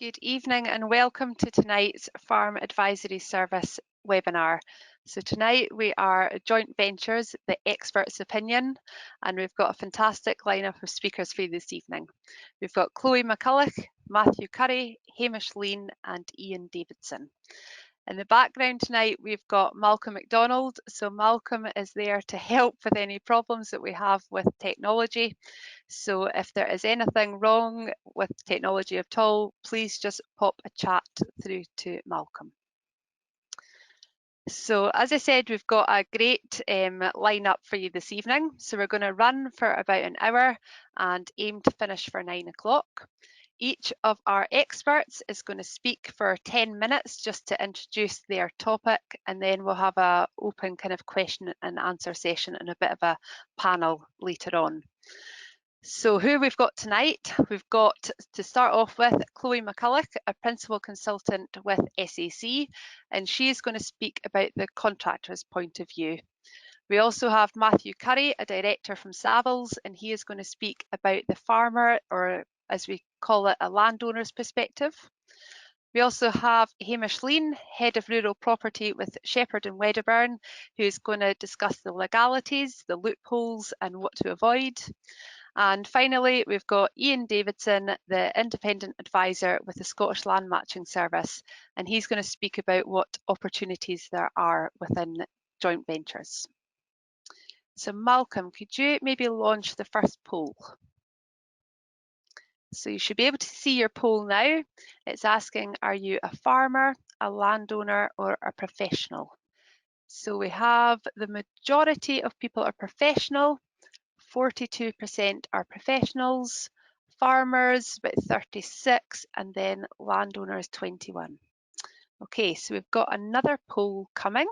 Good evening and welcome to tonight's Farm Advisory Service webinar. So tonight we are Joint Ventures, the Expert's Opinion, and we've got a fantastic lineup of speakers for you this evening. We've got Chloe McCulloch, Matthew Curry, Hamish Lean and Ian Davidson. In the background tonight, we've got Malcolm MacDonald. So Malcolm is there to help with any problems that we have with technology. So if there is anything wrong with technology at all, please just pop a chat through to Malcolm. So as I said, we've got a great lineup for you this evening. So we're going to run for about an hour and aim to finish for 9 o'clock. Each of our experts is going to speak for 10 minutes just to introduce their topic, and then we'll have an open kind of question and answer session and a bit of a panel later on. So who we've got tonight, we've got to start off with Chloe McCulloch, a principal consultant with SAC, and she's going to speak about the contractor's point of view. We also have Matthew Curry, a director from Savills, and he is going to speak about the farmer, or as we call it, a landowner's perspective. We also have Hamish Lean, Head of Rural Property with Shepherd and Wedderburn, who is going to discuss the legalities, the loopholes and what to avoid. And finally, we've got Ian Davidson, the independent advisor with the Scottish Land Matching Service, and he's going to speak about what opportunities there are within joint ventures. So Malcolm, could you maybe launch the first poll? So you should be able to see your poll now. It's asking, are you a farmer, a landowner or a professional? So we have the majority of people are professional, 42% are professionals, farmers about 36, and then landowners 21. Okay, so we've got another poll coming.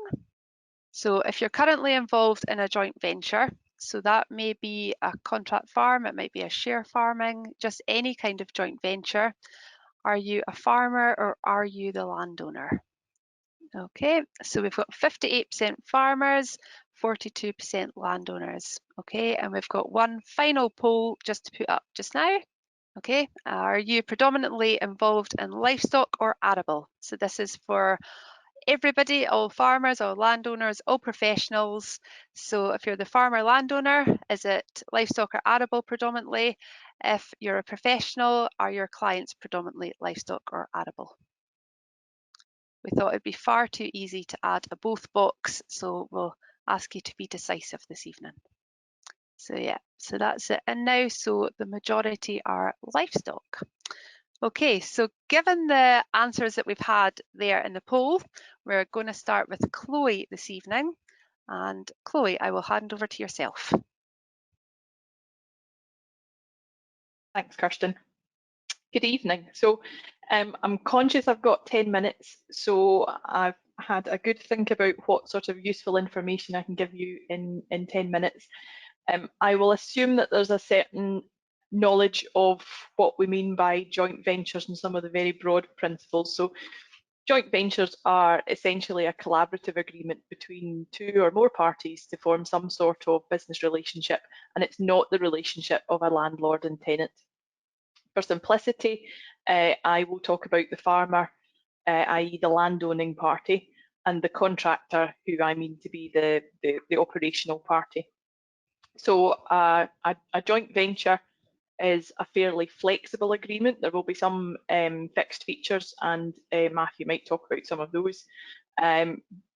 So if you're currently involved in a joint venture, so that may be a contract farm, it might be a share farming, just any kind of joint venture. Are you a farmer or are you the landowner? Okay, so we've got 58% farmers, 42% landowners. Okay, and we've got one final poll just to put up just now. Okay, are you predominantly involved in livestock or arable? So this is for everybody, all farmers, all landowners, all professionals. So if you're the farmer landowner, is it livestock or arable predominantly? If you're a professional, are your clients predominantly livestock or arable? We thought it'd be far too easy to add a both box, so we'll ask you to be decisive this evening. So yeah, so that's it. And now, so the majority are livestock. Okay, so given the answers that we've had there in the poll, we're going to start with Chloe this evening. And Chloe, I will hand over to yourself. Thanks, Kirsten. Good evening. So I'm conscious I've got 10 minutes, so I've had a good think about what sort of useful information I can give you in 10 minutes. I will assume that there's a certain knowledge of what we mean by joint ventures and some of the very broad principles. So joint ventures are essentially a collaborative agreement between two or more parties to form some sort of business relationship, and it's not the relationship of a landlord and tenant. For simplicity, I will talk about the farmer, i.e. the landowning party, and the contractor, who I mean to be the operational party. So a joint venture is a fairly flexible agreement. There will be some fixed features, and Matthew might talk about some of those.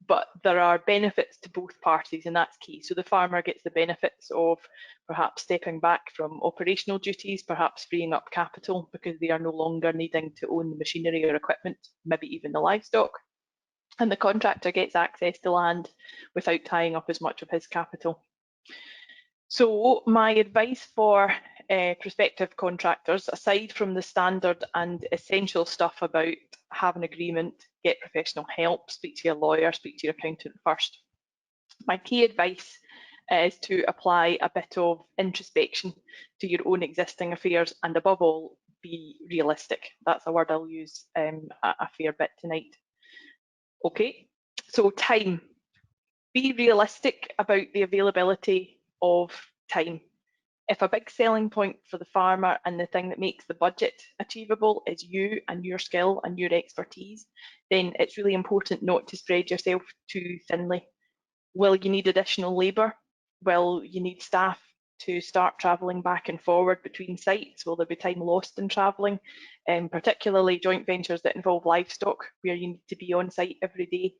But there are benefits to both parties, and that's key. So the farmer gets the benefits of perhaps stepping back from operational duties, perhaps freeing up capital because they are no longer needing to own the machinery or equipment, maybe even the livestock. And the contractor gets access to land without tying up as much of his capital. So my advice for prospective contractors, aside from the standard and essential stuff about have an agreement, get professional help, speak to your lawyer, speak to your accountant first. My key advice is to apply a bit of introspection to your own existing affairs, and above all, be realistic. That's a word I'll use a fair bit tonight. Okay, so time. Be realistic about the availability of time. If a big selling point for the farmer and the thing that makes the budget achievable is you and your skill and your expertise, then it's really important not to spread yourself too thinly. Will you need additional labour? Will you need staff to start travelling back and forward between sites? Will there be time lost in travelling? Particularly joint ventures that involve livestock, where you need to be on site every day.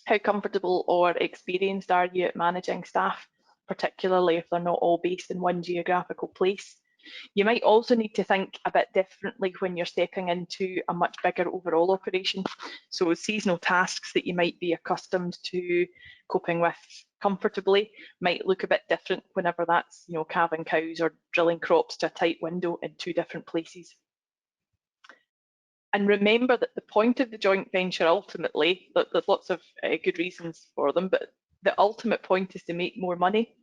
How comfortable or experienced are you at managing staff, particularly if they're not all based in one geographical place? You might also need to think a bit differently when you're stepping into a much bigger overall operation. So seasonal tasks that you might be accustomed to coping with comfortably might look a bit different whenever that's, calving cows or drilling crops to a tight window in two different places. And remember that the point of the joint venture ultimately, there's lots of good reasons for them, but the ultimate point is to make more money.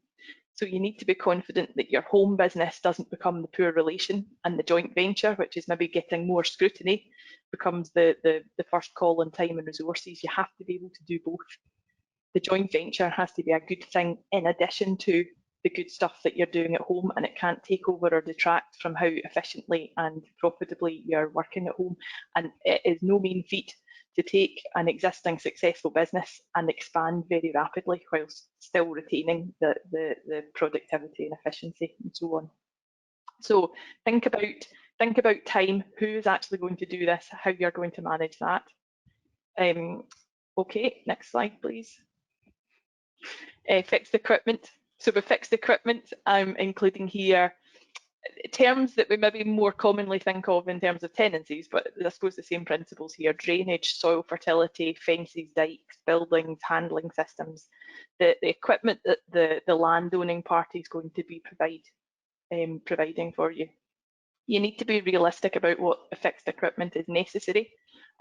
So you need to be confident that your home business doesn't become the poor relation, and the joint venture, which is maybe getting more scrutiny, becomes the first call on time and resources. You have to be able to do both. The joint venture has to be a good thing in addition to the good stuff that you're doing at home, and it can't take over or detract from how efficiently and profitably you're working at home. And it is no mean feat to take an existing successful business and expand very rapidly whilst still retaining the productivity and efficiency and so on. So think about time, who is actually going to do this, how you're going to manage that. Okay, next slide, please. Fixed equipment. So with fixed equipment, I'm including here terms that we maybe more commonly think of in terms of tenancies, but I suppose the same principles here: drainage, soil fertility, fences, dikes, buildings, handling systems, the equipment that the landowning party is going to be providing for you. You need to be realistic about what fixed equipment is necessary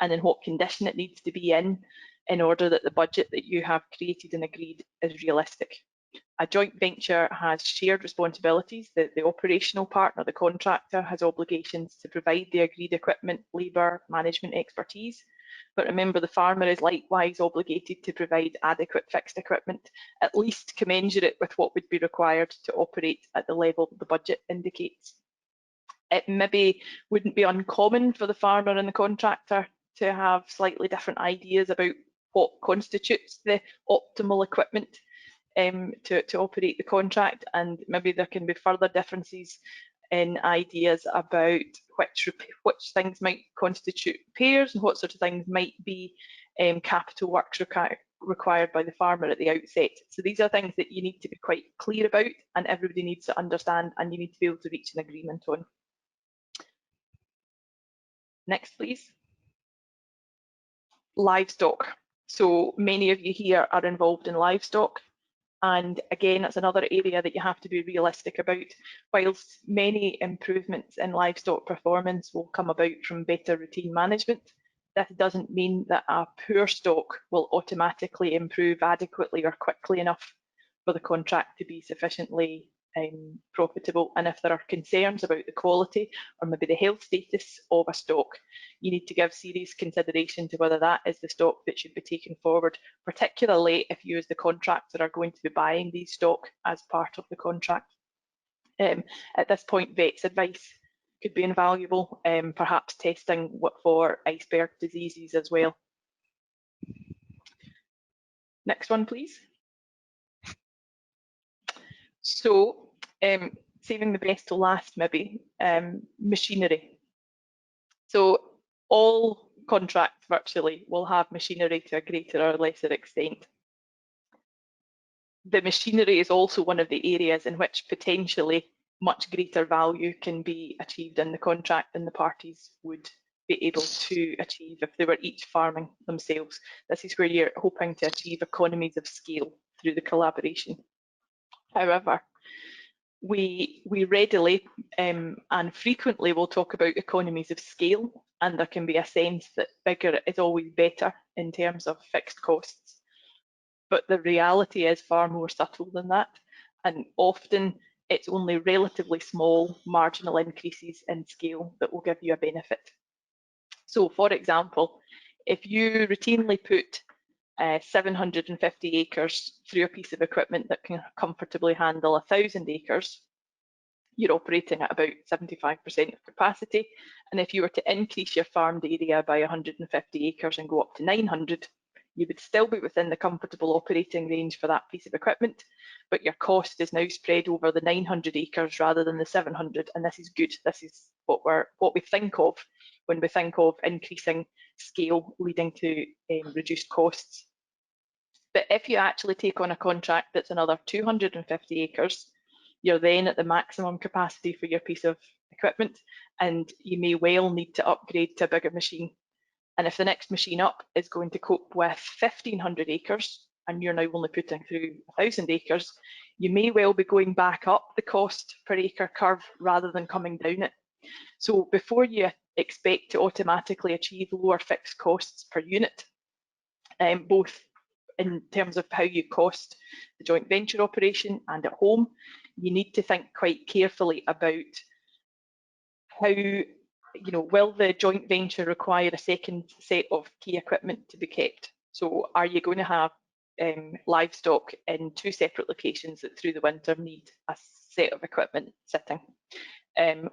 and in what condition it needs to be in order that the budget that you have created and agreed is realistic. A joint venture has shared responsibilities. The operational partner, the contractor, has obligations to provide the agreed equipment, labour, management expertise. But remember, the farmer is likewise obligated to provide adequate fixed equipment, at least commensurate with what would be required to operate at the level the budget indicates. It maybe wouldn't be uncommon for the farmer and the contractor to have slightly different ideas about what constitutes the optimal equipment to operate the contract, and maybe there can be further differences in ideas about which things might constitute repairs and what sort of things might be capital works required by the farmer at the outset. So these are things that you need to be quite clear about, and everybody needs to understand, and you need to be able to reach an agreement on. Next, please. Livestock. So many of you here are involved in livestock. And again, that's another area that you have to be realistic about. Whilst many improvements in livestock performance will come about from better routine management, that doesn't mean that a poor stock will automatically improve adequately or quickly enough for the contract to be sufficiently profitable. And if there are concerns about the quality or maybe the health status of a stock, you need to give serious consideration to whether that is the stock that should be taken forward, particularly if you as the contractor are going to be buying these stock as part of the contract. At this point, vet's advice could be invaluable, perhaps testing for iceberg diseases as well. Next one, please. So, saving the best to last, maybe, machinery. So all contracts virtually will have machinery to a greater or lesser extent. The machinery is also one of the areas in which potentially much greater value can be achieved in the contract than the parties would be able to achieve if they were each farming themselves. This is where you're hoping to achieve economies of scale through the collaboration. However, we readily and frequently will talk about economies of scale, and there can be a sense that bigger is always better in terms of fixed costs. But the reality is far more subtle than that, and often it's only relatively small marginal increases in scale that will give you a benefit. So for example, if you routinely put 750 acres through a piece of equipment that can comfortably handle 1,000 acres, you're operating at about 75% of capacity. And if you were to increase your farmed area by 150 acres and go up to 900, you would still be within the comfortable operating range for that piece of equipment, but your cost is now spread over the 900 acres rather than the 700, and this is good. This is what we think of when we think of increasing scale leading to reduced costs. But if you actually take on a contract that's another 250 acres, you're then at the maximum capacity for your piece of equipment, and you may well need to upgrade to a bigger machine. And if the next machine up is going to cope with 1,500 acres, and you're now only putting through 1,000 acres, you may well be going back up the cost per acre curve rather than coming down it. So before you expect to automatically achieve lower fixed costs per unit, both in terms of how you cost the joint venture operation and at home, you need to think quite carefully about how, will the joint venture require a second set of key equipment to be kept? So are you going to have livestock in two separate locations that through the winter need a set of equipment sitting?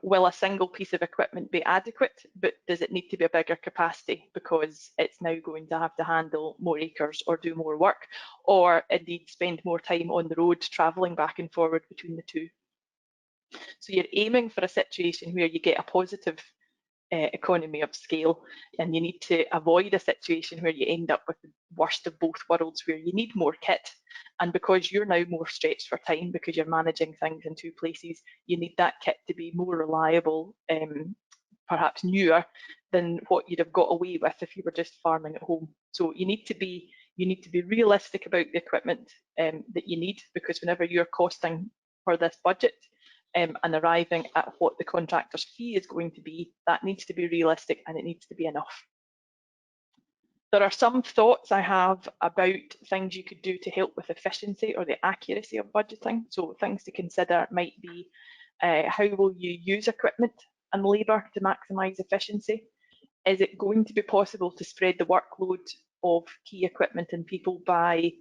Will a single piece of equipment be adequate, but does it need to be a bigger capacity because it's now going to have to handle more acres or do more work, or indeed spend more time on the road travelling back and forward between the two? So you're aiming for a situation where you get a positive economy of scale, and you need to avoid a situation where you end up with the worst of both worlds, where you need more kit, and because you're now more stretched for time because you're managing things in two places, you need that kit to be more reliable, perhaps newer than what you'd have got away with if you were just farming at home. So you need to be realistic about the equipment that you need, because whenever you're costing for this budget, and arriving at what the contractor's fee is going to be, that needs to be realistic and it needs to be enough. There are some thoughts I have about things you could do to help with efficiency or the accuracy of budgeting. So things to consider might be how will you use equipment and labour to maximise efficiency? Is it going to be possible to spread the workload of key equipment and people by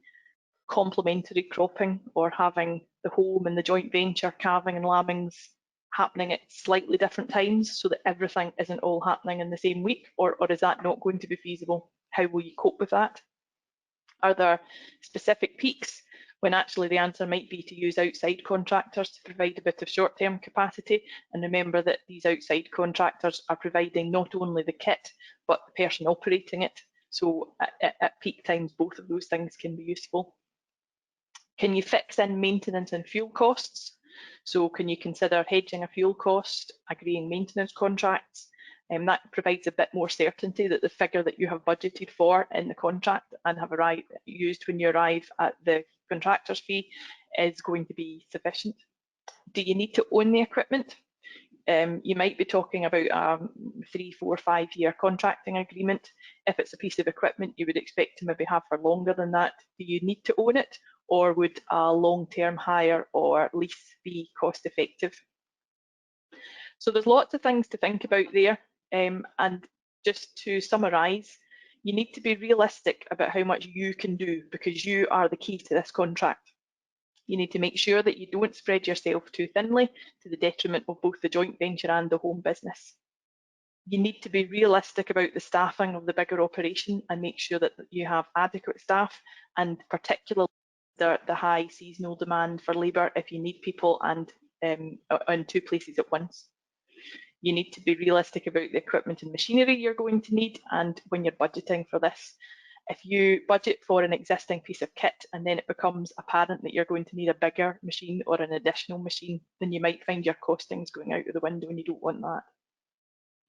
complementary cropping, or having the home and the joint venture calving and lambings happening at slightly different times so that everything isn't all happening in the same week, or is that not going to be feasible? How will you cope with that? Are there specific peaks when actually the answer might be to use outside contractors to provide a bit of short-term capacity? And remember that these outside contractors are providing not only the kit but the person operating it, so at peak times both of those things can be useful. Can you fix in maintenance and fuel costs? So can you consider hedging a fuel cost, agreeing maintenance contracts? That provides a bit more certainty that the figure that you have budgeted for in the contract and have used when you arrive at the contractor's fee is going to be sufficient. Do you need to own the equipment? You might be talking about a 3, 4, 5 year contracting agreement. If it's a piece of equipment you would expect to maybe have for longer than that, do you need to own it, or would a long-term hire or lease be cost effective? So there's lots of things to think about there, and just to summarise, you need to be realistic about how much you can do, because you are the key to this contract. You need to make sure that you don't spread yourself too thinly to the detriment of both the joint venture and the home business. You need to be realistic about the staffing of the bigger operation and make sure that you have adequate staff, and particularly the high seasonal demand for labour if you need people and in two places at once. You need to be realistic about the equipment and machinery you're going to need, and when you're budgeting for this. If you budget for an existing piece of kit and then it becomes apparent that you're going to need a bigger machine or an additional machine, then you might find your costings going out of the window, and you don't want that.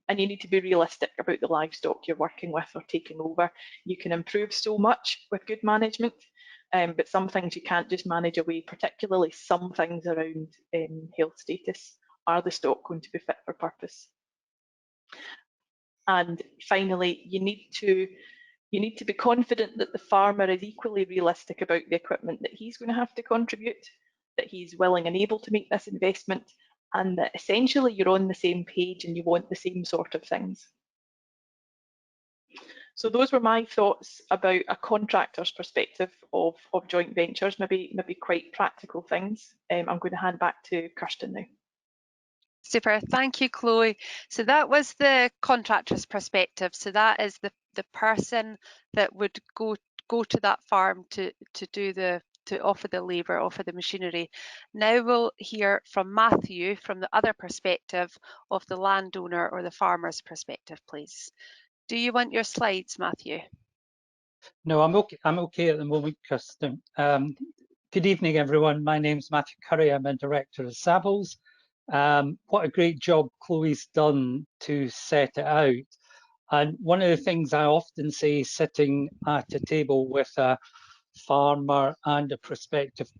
And you need to be realistic about the livestock you're working with or taking over. You can improve so much with good management, but some things you can't just manage away, particularly some things around health status. Are the stock going to be fit for purpose? And finally, you need to be confident that the farmer is equally realistic about the equipment that he's going to have to contribute, that he's willing and able to make this investment, and that essentially you're on the same page and you want the same sort of things. So those were my thoughts about a contractor's perspective of joint ventures, maybe quite practical things. I'm going to hand back to Kirsten now. Super, thank you, Chloe. So that was the contractor's perspective. So that is the person that would go to that farm to offer the labour, offer the machinery. Now we'll hear from Matthew from the other perspective of the landowner or the farmer's perspective, please. Do you want your slides, Matthew? No, I'm okay. I'm okay at the moment, Kirsten. Good evening, everyone. My name's Matthew Curry. I'm a director of Savills. What a great job Chloe's done to set it out. And one of the things I often say sitting at a table with a farmer and a prospective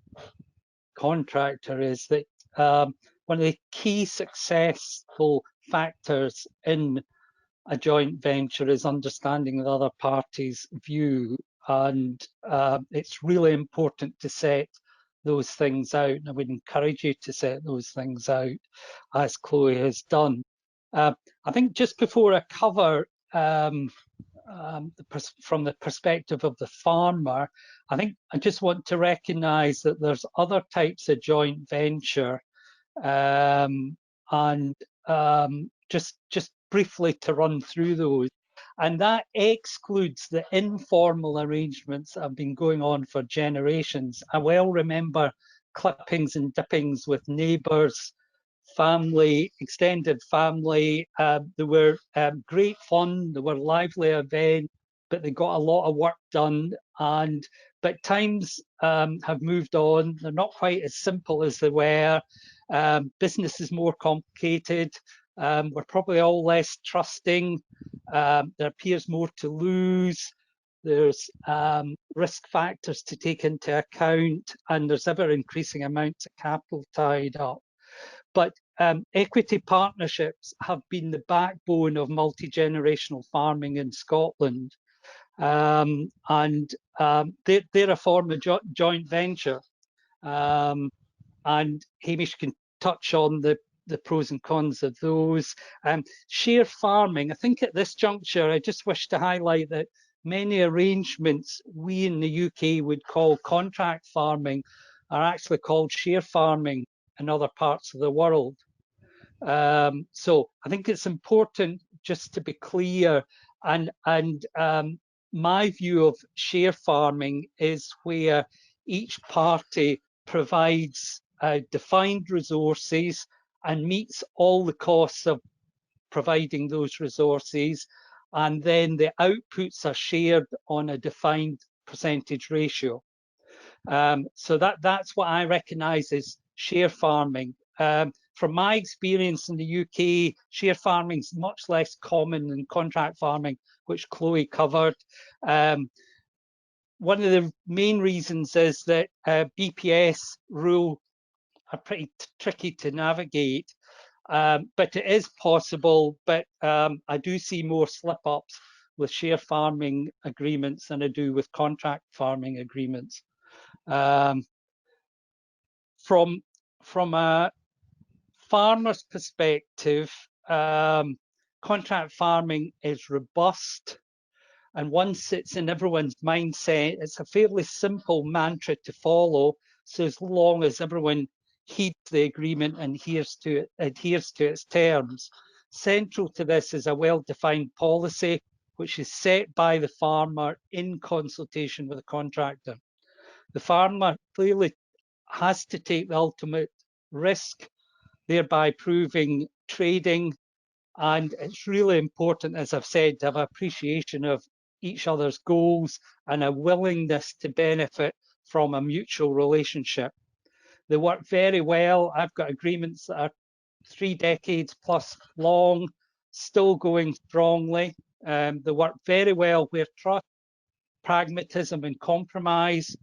contractor is that one of the key successful factors in a joint venture is understanding the other party's view, and it's really important to set those things out. And I would encourage you to set those things out, as Chloe has done. I think just before I cover from the perspective of the farmer, I think I just want to recognise that there's other types of joint venture, and just briefly to run through those. And that excludes the informal arrangements that have been going on for generations. I well remember clippings and dippings with neighbours, family, extended family. They were great fun, they were lively events, but they got a lot of work done. But times have moved on. They're not quite as simple as they were. Business is more complicated. We're probably all less trusting. There appears more to lose. There's risk factors to take into account, and there's ever increasing amounts of capital tied up. But equity partnerships have been the backbone of multi-generational farming in Scotland. They're a form of joint venture. And Hamish can touch on the pros and cons of those. Share farming, I think at this juncture, I just wish to highlight that many arrangements we in the UK would call contract farming are actually called share farming in other parts of the world. So I think it's important just to be clear, and my view of share farming is where each party provides defined resources and meets all the costs of providing those resources, and then the outputs are shared on a defined percentage ratio. So that's what I recognise as share farming. From my experience in the UK, share farming is much less common than contract farming, which Chloe covered. One of the main reasons is that BPS rules are pretty tricky to navigate, but it is possible. But I do see more slip-ups with share farming agreements than I do with contract farming agreements. From a farmer's perspective, contract farming is robust, and once it's in everyone's mindset, it's a fairly simple mantra to follow. So as long as everyone heeds the agreement and adheres to its terms. Central to this is a well-defined policy, which is set by the farmer in consultation with the contractor. The farmer clearly has to take the ultimate risk, thereby proving trading. And it's really important, as I've said, to have appreciation of each other's goals and a willingness to benefit from a mutual relationship. They work very well. I've got agreements that are 3 decades plus long, still going strongly. They work very well where trust, pragmatism and compromise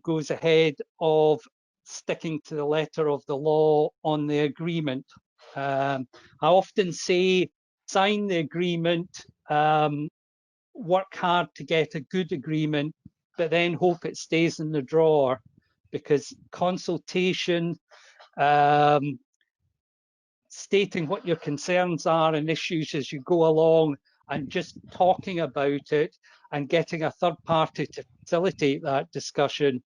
goes ahead of sticking to the letter of the law on the agreement. I often say, sign the agreement, work hard to get a good agreement, but then hope it stays in the drawer, because consultation, stating what your concerns are and issues as you go along, and just talking about it and getting a third party to facilitate that discussion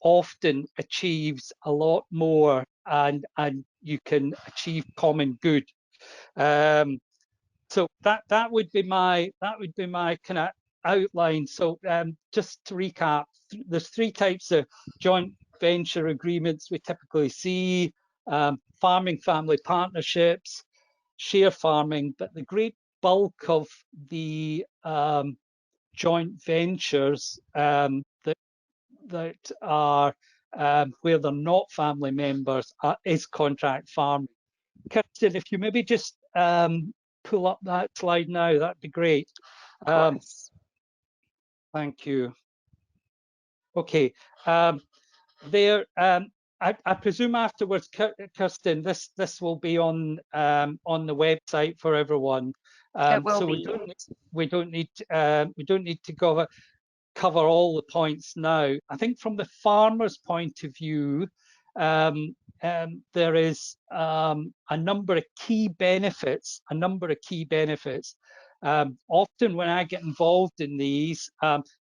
often achieves a lot more and you can achieve common good. So that would be my kind of outline. So just to recap, there's three types of joint venture agreements we typically see: farming family partnerships, share farming, but the great bulk of the joint ventures that are where they're not family members is contract farming. Kirsten, if you maybe just pull up that slide now, that'd be great. Thank you. Okay, I presume afterwards, Kirsten, this will be on the website for everyone. It will so be. we don't need to cover all the points now. I think from the farmer's point of view, there is a number of key benefits. Often when I get involved in these,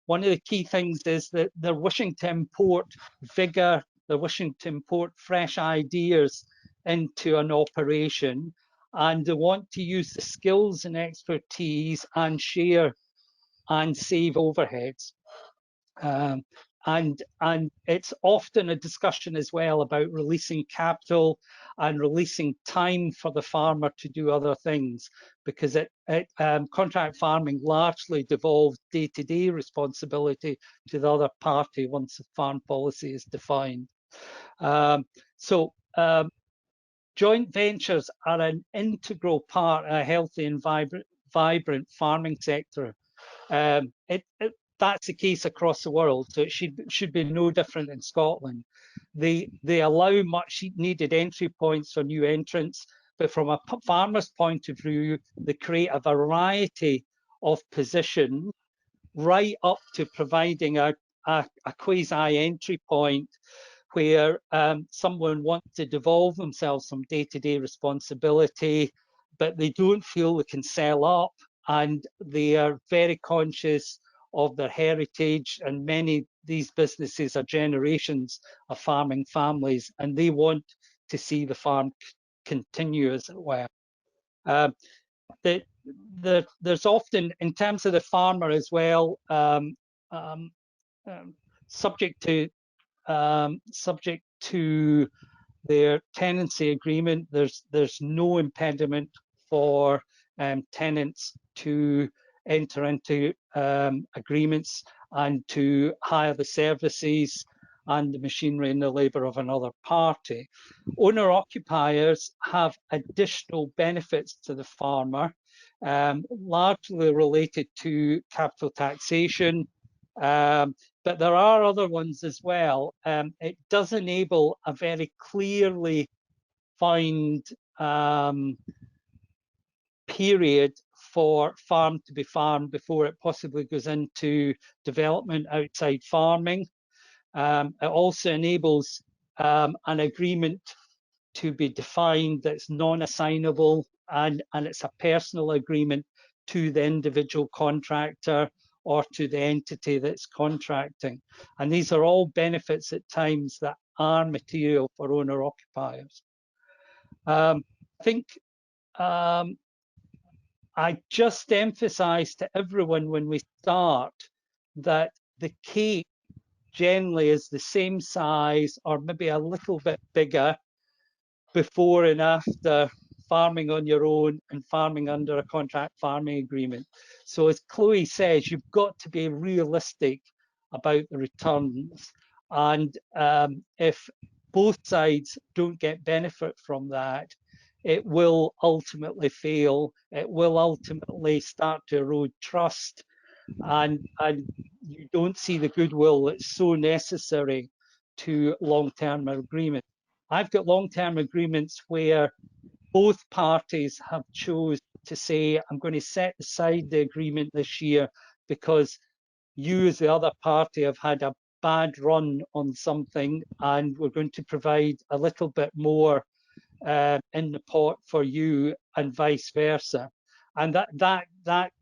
one of the key things is that they're wishing to import vigor, they're wishing to import fresh ideas into an operation, and they want to use the skills and expertise and share and save overheads. And it's often a discussion as well about releasing capital and releasing time for the farmer to do other things, because contract farming largely devolves day-to-day responsibility to the other party once the farm policy is defined. Joint ventures are an integral part of a healthy and vibrant farming sector. That's the case across the world, so it should be no different in Scotland. They allow much needed entry points for new entrants, but from a farmer's point of view, they create a variety of positions right up to providing a quasi entry point where someone wants to devolve themselves some day-to-day responsibility, but they don't feel they can sell up, and they are very conscious of their heritage, and many of these businesses are generations of farming families, and they want to see the farm continue, as it were. There's often, in terms of the farmer as well, subject to their tenancy agreement, there's no impediment for tenants to enter into agreements and to hire the services and the machinery and the labour of another party. Owner-occupiers have additional benefits to the farmer, largely related to capital taxation, but there are other ones as well. It does enable a very clearly defined period for farm to be farmed before it possibly goes into development outside farming. It also enables an agreement to be defined that's non-assignable, and it's a personal agreement to the individual contractor or to the entity that's contracting. And these are all benefits at times that are material for owner-occupiers. I think I just emphasize to everyone when we start that the cake generally is the same size or maybe a little bit bigger before and after farming on your own and farming under a contract farming agreement. So as Chloe says, you've got to be realistic about the returns. And if both sides don't get benefit from that, it will ultimately fail. It will ultimately start to erode trust, and you don't see the goodwill that's so necessary to long-term agreements. I've got long-term agreements where both parties have chose to say, I'm going to set aside the agreement this year because you as the other party have had a bad run on something, and we're going to provide a little bit more in the pot for you, and vice versa. And that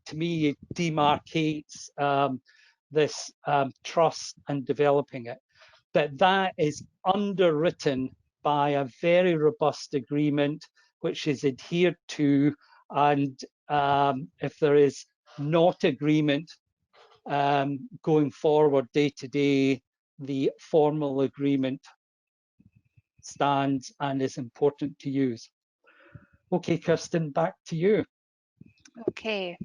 to me demarcates this trust and developing it. But that is underwritten by a very robust agreement which is adhered to, and if there is not agreement going forward day to day, the formal agreement stands and is important to use. Okay, Kirsten, back to you. Okay.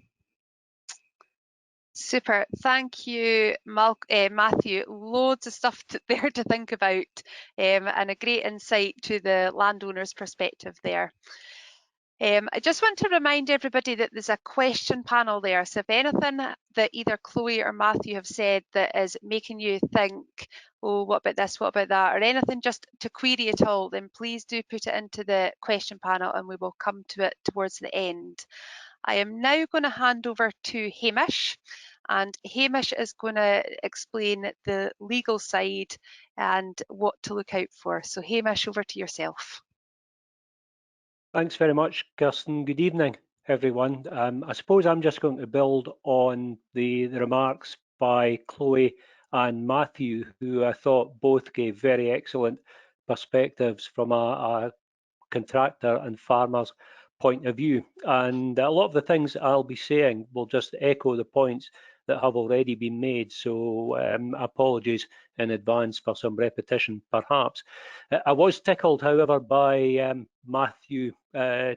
Super. Thank you, Matthew. Loads of stuff there to think about, and a great insight to the landowner's perspective there. I just want to remind everybody that there's a question panel there. So if anything that either Chloe or Matthew have said that is making you think, oh, what about this, what about that, or anything just to query at all, then please do put it into the question panel and we will come to it towards the end. I am now going to hand over to Hamish, and Hamish is going to explain the legal side and what to look out for. So Hamish, over to yourself. Thanks very much, Kirsten. Good evening, everyone. I suppose I'm just going to build on the remarks by Chloe and Matthew, who I thought both gave very excellent perspectives from a contractor and farmer's point of view. And a lot of the things I'll be saying will just echo the points that have already been made. So apologies in advance for some repetition, perhaps. I was tickled, however, by Matthew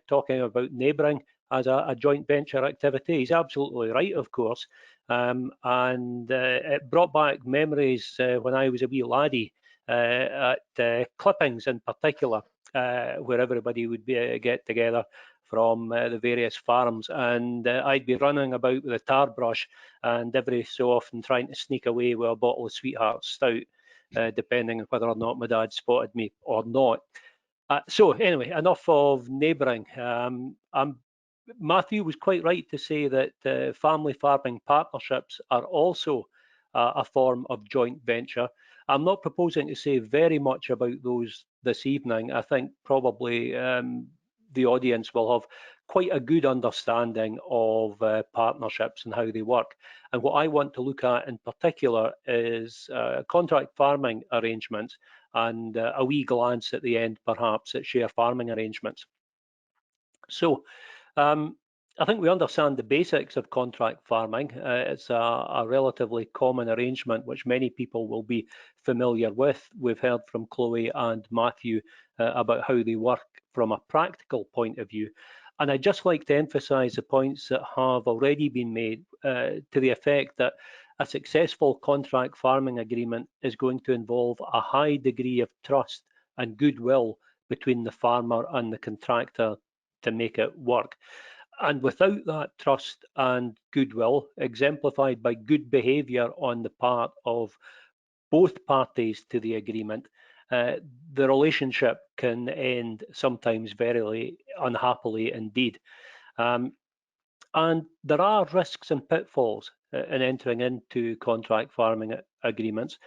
talking about neighbouring as a joint venture activity. He's absolutely right, of course. And it brought back memories when I was a wee laddie at clippings in particular, where everybody would get together from the various farms, and I'd be running about with a tar brush and every so often trying to sneak away with a bottle of Sweetheart Stout, depending on whether or not my dad spotted me or not. So anyway, enough of neighbouring. Matthew was quite right to say that family farming partnerships are also a form of joint venture. I'm not proposing to say very much about those this evening. I think probably the audience will have quite a good understanding of partnerships and how they work. And what I want to look at in particular is contract farming arrangements and a wee glance at the end perhaps at share farming arrangements. So I think we understand the basics of contract farming. It's a relatively common arrangement which many people will be familiar with. We've heard from Chloe and Matthew about how they work from a practical point of view. And I'd just like to emphasise the points that have already been made to the effect that a successful contract farming agreement is going to involve a high degree of trust and goodwill between the farmer and the contractor to make it work. And without that trust and goodwill, exemplified by good behaviour on the part of both parties to the agreement, the relationship can end sometimes very unhappily indeed. And there are risks and pitfalls in entering into contract farming agreements.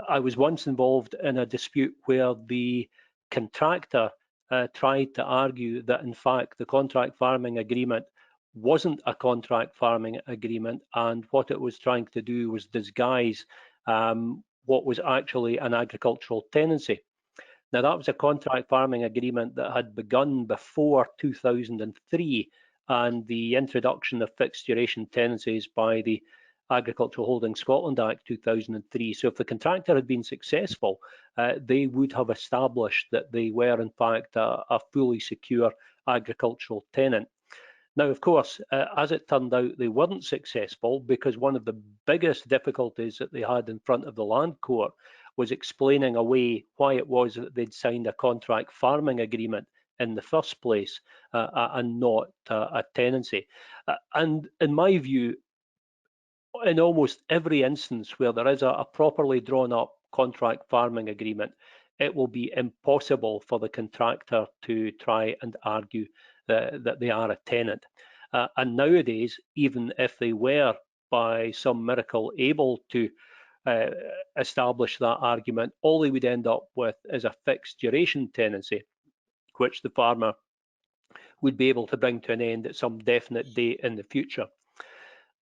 I was once involved in a dispute where the contractor tried to argue that in fact the contract farming agreement wasn't a contract farming agreement, and what it was trying to do was disguise what was actually an agricultural tenancy. Now that was a contract farming agreement that had begun before 2003 and the introduction of fixed duration tenancies by the Agricultural Holding Scotland Act 2003. So if the contractor had been successful, they would have established that they were in fact a fully secure agricultural tenant. Now, of course, as it turned out, they weren't successful because one of the biggest difficulties that they had in front of the Land Court was explaining away why it was that they'd signed a contract farming agreement in the first place and not a tenancy. And in my view, in almost every instance where there is a properly drawn up contract farming agreement, it will be impossible for the contractor to try and argue that they are a tenant. And nowadays, even if they were by some miracle able to establish that argument, all they would end up with is a fixed duration tenancy, which the farmer would be able to bring to an end at some definite date in the future.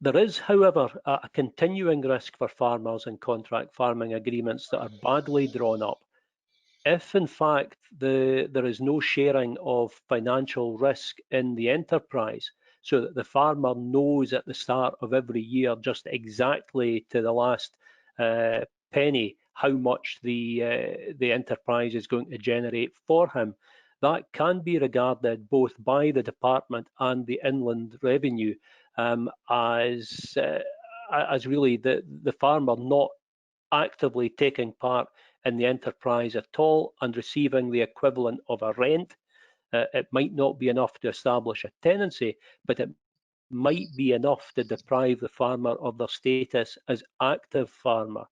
There is, however, a continuing risk for farmers in contract farming agreements that are badly drawn up. if in fact there is no sharing of financial risk in the enterprise, so that the farmer knows at the start of every year just exactly to the last penny how much the enterprise is going to generate for him, that can be regarded both by the department and the Inland Revenue as really the farmer not actively taking part in the enterprise at all and receiving the equivalent of a rent. It might not be enough to establish a tenancy, but it might be enough to deprive the farmer of their status as active farmer.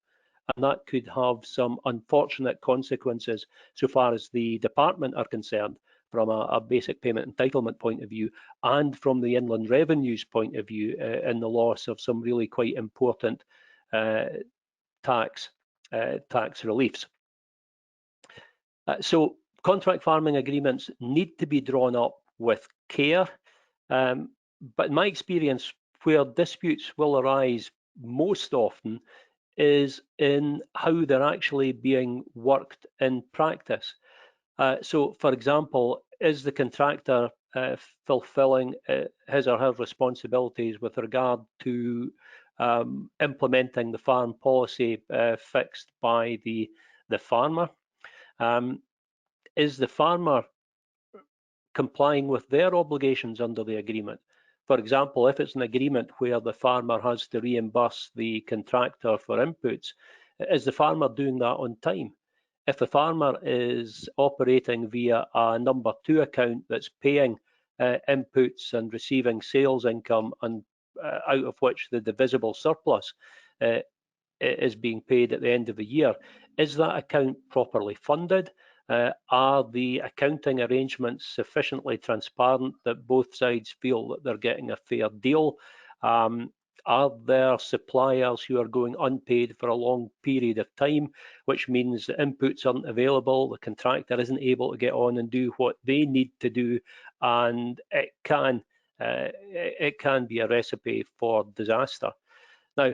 And that could have some unfortunate consequences so far as the department are concerned, from a basic payment entitlement point of view, and from the Inland Revenue's point of view, in the loss of some really quite important tax reliefs. So contract farming agreements need to be drawn up with care, but in my experience, where disputes will arise most often is in how they're actually being worked in practice. So, for example, is the contractor fulfilling his or her responsibilities with regard to implementing the farm policy fixed by the farmer? Is the farmer complying with their obligations under the agreement? For example, if it's an agreement where the farmer has to reimburse the contractor for inputs, is the farmer doing that on time? If the farmer is operating via a number 2 account that's paying inputs and receiving sales income, and out of which the divisible surplus is being paid at the end of the year, is that account properly funded? Are the accounting arrangements sufficiently transparent that both sides feel that they're getting a fair deal? Are there suppliers who are going unpaid for a long period of time, which means the inputs aren't available, the contractor isn't able to get on and do what they need to do, and it can be a recipe for disaster. Now,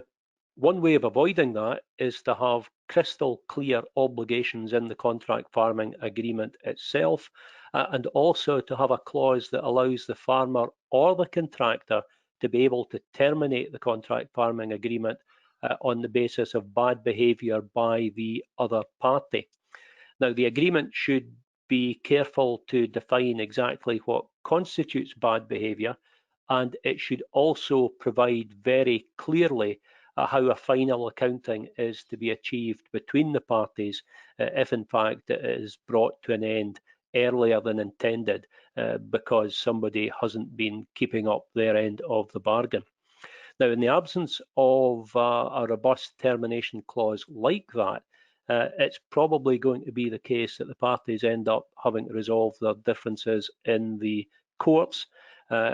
one way of avoiding that is to have crystal clear obligations in the contract farming agreement itself, and also to have a clause that allows the farmer or the contractor to be able to terminate the contract farming agreement on the basis of bad behaviour by the other party. Now, the agreement should be careful to define exactly what constitutes bad behaviour, and it should also provide very clearly how a final accounting is to be achieved between the parties if in fact it is brought to an end earlier than intended because somebody hasn't been keeping up their end of the bargain. Now, in the absence of a robust termination clause like that, it's probably going to be the case that the parties end up having to resolve their differences in the courts,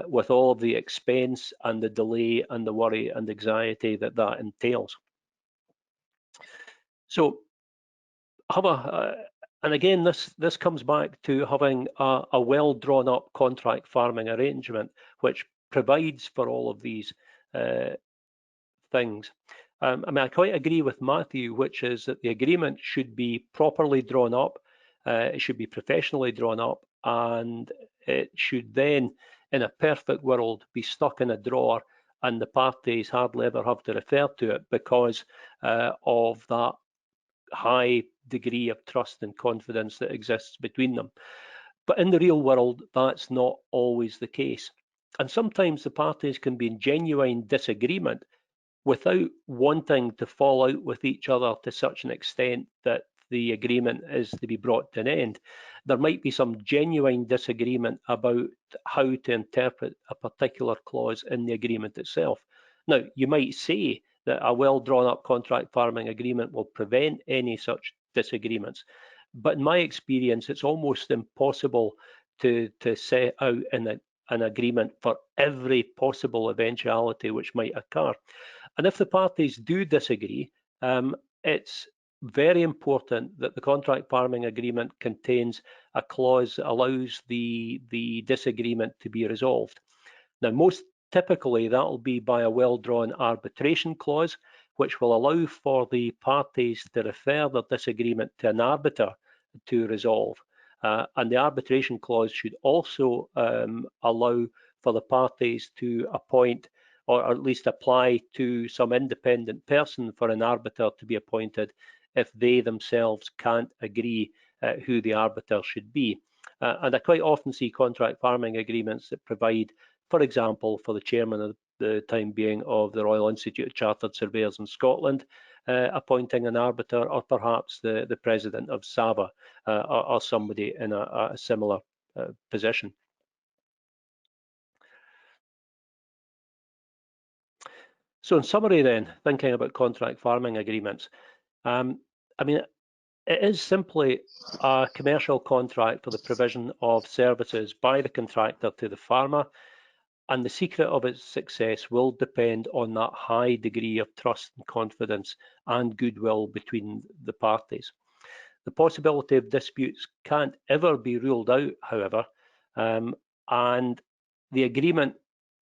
with all of the expense and the delay and the worry and anxiety that that entails. So, and again, this comes back to having a well drawn up contract farming arrangement which provides for all of these things. I mean, I quite agree with Matthew, which is that the agreement should be properly drawn up, it should be professionally drawn up, and it should then, in a perfect world, be stuck in a drawer and the parties hardly ever have to refer to it because of that high degree of trust and confidence that exists between them. But in the real world, that's not always the case. And sometimes the parties can be in genuine disagreement without wanting to fall out with each other to such an extent that the agreement is to be brought to an end. There might be some genuine disagreement about how to interpret a particular clause in the agreement itself. Now, you might say that a well drawn up contract farming agreement will prevent any such disagreements, but in my experience, it's almost impossible to set out an agreement for every possible eventuality which might occur. And if the parties do disagree, it's very important that the contract farming agreement contains a clause that allows the disagreement to be resolved. Now, most typically, that will be by a well-drawn arbitration clause, which will allow for the parties to refer their disagreement to an arbiter to resolve. And the arbitration clause should also allow for the parties to appoint, or at least apply to some independent person for an arbiter to be appointed if they themselves can't agree who the arbiter should be. And I quite often see contract farming agreements that provide, for example, for the chairman of the time being of the Royal Institute of Chartered Surveyors in Scotland, appointing an arbiter, or perhaps the president of SAVA or somebody in a similar position. So in summary then, thinking about contract farming agreements, I mean, it is simply a commercial contract for the provision of services by the contractor to the farmer, and the secret of its success will depend on that high degree of trust and confidence and goodwill between the parties. The possibility of disputes can't ever be ruled out, however, and the agreement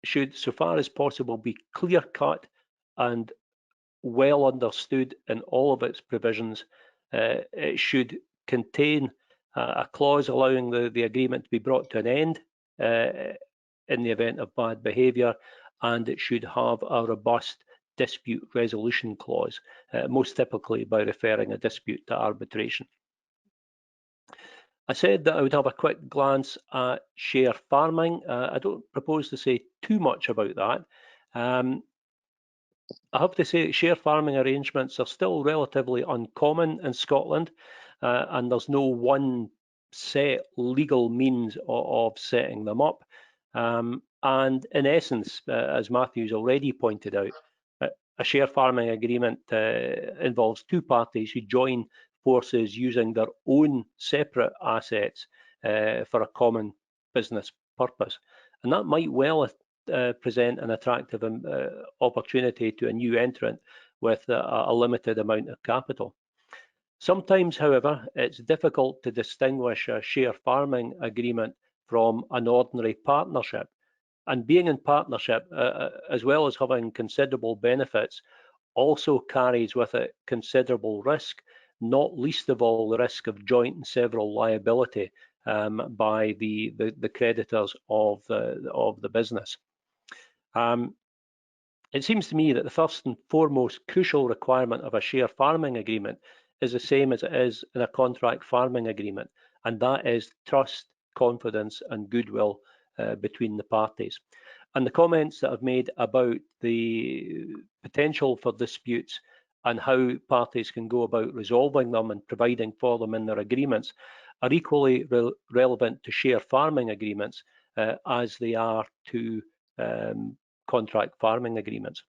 should, so far as possible, be clear-cut and well understood in all of its provisions. It should contain a clause allowing the agreement to be brought to an end in the event of bad behaviour, and it should have a robust dispute resolution clause, most typically by referring a dispute to arbitration. I said that I would have a quick glance at share farming. I don't propose to say too much about that. I have to say that share farming arrangements are still relatively uncommon in Scotland, and there's no one set legal means of setting them up. And in essence, as Matthew's already pointed out, a share farming agreement involves two parties who join forces using their own separate assets for a common business purpose. And that might well present an attractive opportunity to a new entrant with a limited amount of capital. Sometimes, however, it's difficult to distinguish a share farming agreement from an ordinary partnership. And being in partnership, as well as having considerable benefits, also carries with it considerable risk, not least of all the risk of joint and several liability by the creditors of the business. It seems to me that the first and foremost crucial requirement of a share farming agreement is the same as it is in a contract farming agreement, and that is trust, confidence and goodwill between the parties. And the comments that I've made about the potential for disputes and how parties can go about resolving them and providing for them in their agreements are equally relevant to share farming agreements as they are to contract farming agreements.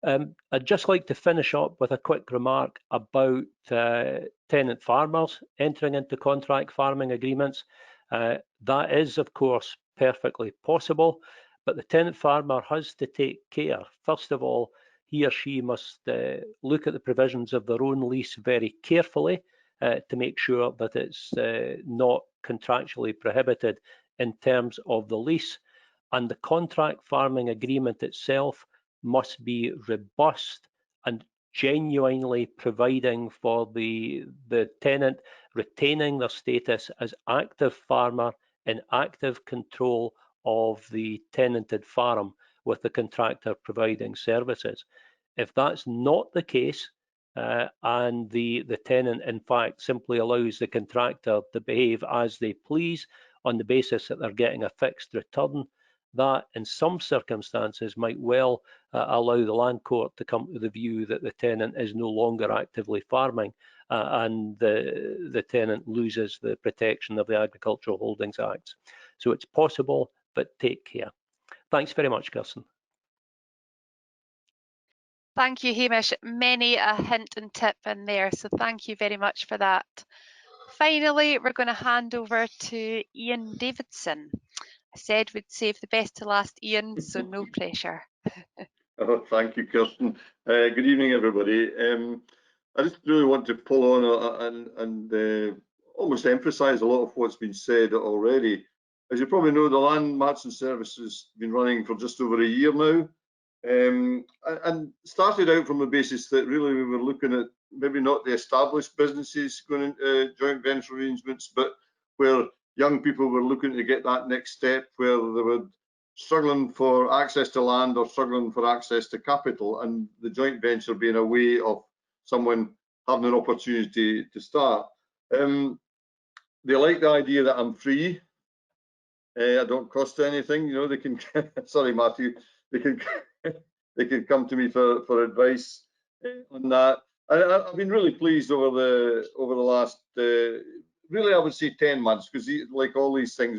I'd just like to finish up with a quick remark about tenant farmers entering into contract farming agreements. That is, of course, perfectly possible, but the tenant farmer has to take care. First of all, he or she must look at the provisions of their own lease very carefully to make sure that it's not contractually prohibited in terms of the lease. And the contract farming agreement itself must be robust and genuinely providing for the tenant retaining their status as active farmer in active control of the tenanted farm, with the contractor providing services. If that's not the case, and the tenant in fact simply allows the contractor to behave as they please on the basis that they're getting a fixed return, that in some circumstances might well allow the land court to come to the view that the tenant is no longer actively farming and the tenant loses the protection of the Agricultural Holdings Act. So it's possible, but take care. Thanks very much, Kirsten. Thank you, Hamish. Many a hint and tip in there, so thank you very much for that. Finally, we're going to hand over to Ian Davidson. I said we'd save the best to last, Ian, so no pressure. Oh, thank you, Kirsten. Good evening, everybody. I just really want to pull on and almost emphasise a lot of what's been said already. As you probably know, the Land Matching Service has been running for just over a year now, and started out from the basis that really we were looking at maybe not the established businesses going into joint venture arrangements, but where young people were looking to get that next step, where they were struggling for access to land or struggling for access to capital, and the joint venture being a way of someone having an opportunity to start. They like the idea that I'm free. I don't cost anything. You know, they can. Sorry, Matthew. They can. They can come to me for advice on that. I've been really pleased over the last. Really, I would say 10 months, because like all these things,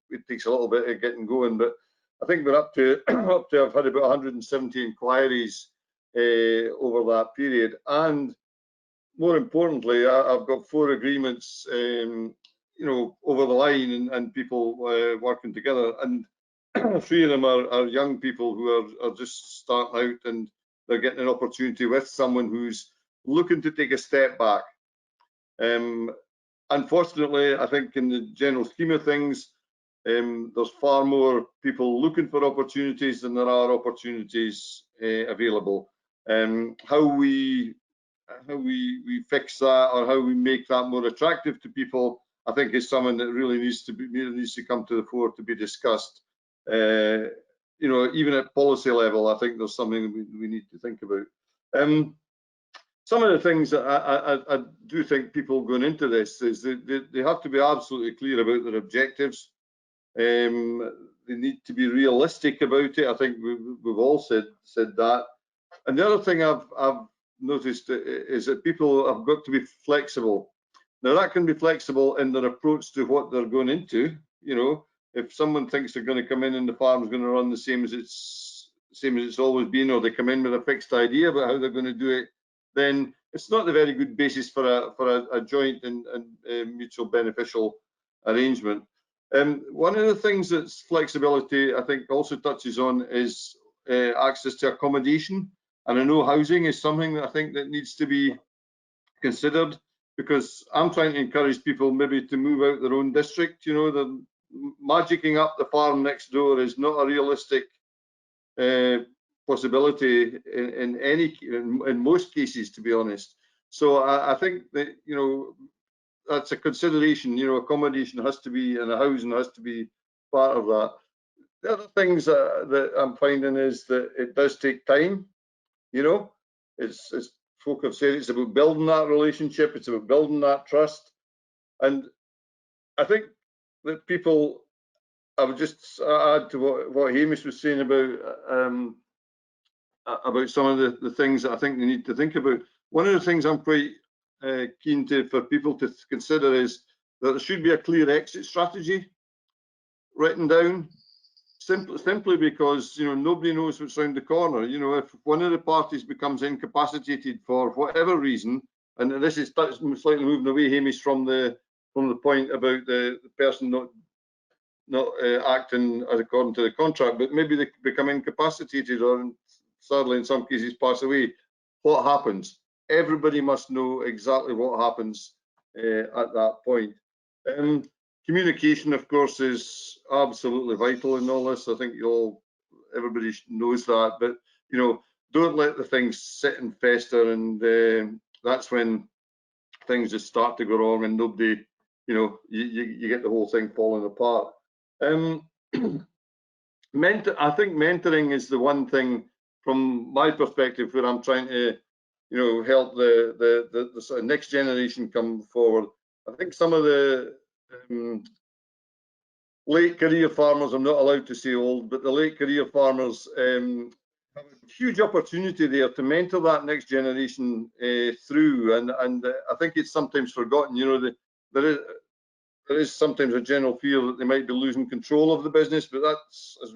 it takes a little bit of getting going. But I think we're up to I've had about 170 inquiries over that period, and more importantly, I've got 4 agreements, you know, over the line, and people working together, and 3 of them are young people who are just starting out, and they're getting an opportunity with someone who's looking to take a step back. Unfortunately, I think in the general scheme of things, there's far more people looking for opportunities than there are opportunities available. How we fix that, or how we make that more attractive to people, I think is something that really needs to come to the fore to be discussed. You know, even at policy level, I think there's something we need to think about. Some of the things that I do think people going into this is that they have to be absolutely clear about their objectives. They need to be realistic about it. I think we've all said that. And the other thing I've noticed is that people have got to be flexible. Now, that can be flexible in their approach to what they're going into. You know, if someone thinks they're going to come in and the farm's going to run the same as it's always been, or they come in with a fixed idea about how they're going to do it, then it's not a very good basis for a joint and mutual beneficial arrangement. One of the things that's flexibility, I think, also touches on is access to accommodation. And I know housing is something that I think that needs to be considered, because I'm trying to encourage people maybe to move out their own district. You know, the magicking up the farm next door is not a realistic possibility in most cases, to be honest. So I think that, you know, that's a consideration. You know, accommodation has to be, and the housing has to be part of that. The other things that I'm finding is that it does take time. You know, it's folk have said, it's about building that relationship, it's about building that trust. And I think that people, I would just add to what Hamish was saying about some of the things that I think they need to think about. One of the things I'm quite keen for people to consider is that there should be a clear exit strategy written down, simply because, you know, nobody knows what's around the corner. You know, if one of the parties becomes incapacitated for whatever reason, and this is slightly moving away, Hamish, from the point about the person not acting as according to the contract, but maybe they become incapacitated, or sadly in some cases pass away, what happens? Everybody must know exactly what happens at that point. Communication, of course, is absolutely vital in all this. I think everybody knows that, but, you know, don't let the things sit and fester, and that's when things just start to go wrong, and nobody, you know, you get the whole thing falling apart. I think mentoring is the one thing from my perspective where I'm trying to, you know, help the sort of next generation come forward. I think some of the late career farmers, I'm not allowed to say old, but the late career farmers have a huge opportunity there to mentor that next generation through, and I think it's sometimes forgotten. You know, there is sometimes a general fear that they might be losing control of the business, but that's, as